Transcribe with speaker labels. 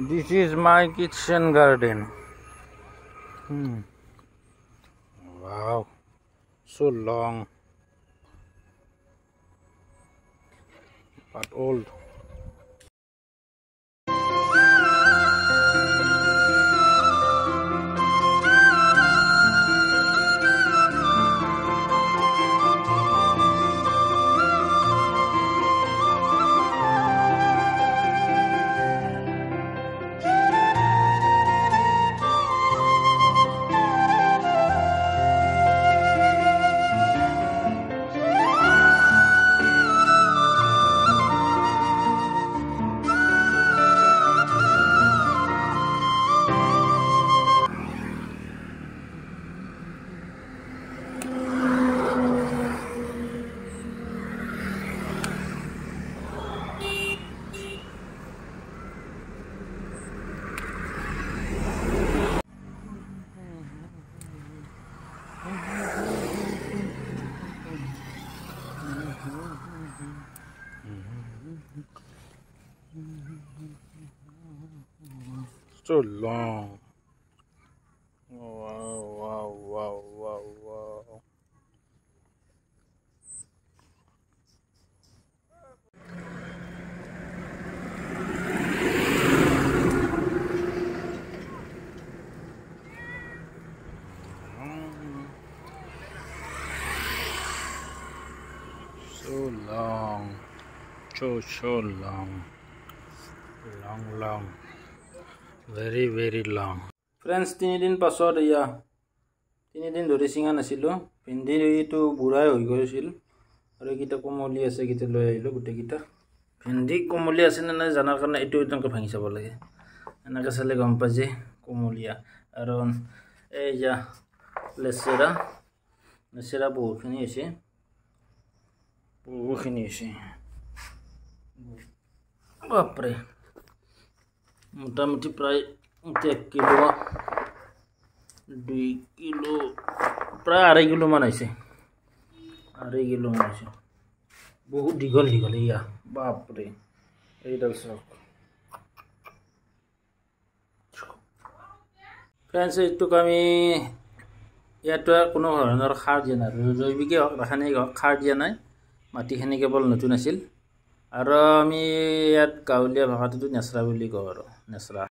Speaker 1: This is my kitchen garden. Wow, so long but old. So long. Wow. So long. So long. Long. Very long. Friends, 3 দিন পাছত ইয়া 3 দিন ধৰি সিঙা নাছিলো পিন্ধি এইটো বুঢ়াই হৈ গৈছিল আৰু কিটা কোমলি আছে কিটা লৈ আহিলো গুটে কিটা পিন্ধি কোমলি আছে না জানাৰ কাৰণে এইটো একদম ভাঙি চাব লাগে এনেকা চালে গম পাই যে কোমলিয়া আৰু এই যা লেচেৰা বহুখিনি আছে বাপৰে মোটামুটি প্ৰায় 1 কিলো 2 কিলো প্ৰায় 2.5 কিলো মান আছে 2.5 কিলো মান আছে বহুত দীঘল ইয়া বাপৰে এইডাল চক ফ্ৰেন্ডছ এইটো আমি ইয়াতো কোনো ধৰণৰ সাৰ দিয়া নাই জৈৱিক ৰাসায়নিক সাৰ দিয়া নাই মাটিখিনি কেৱল নতুন আছিল আৰু আমি ইয়াত গাঁৱলীয়া ভাষাটো নেচৰা বুলি কওঁ আৰু নেচৰা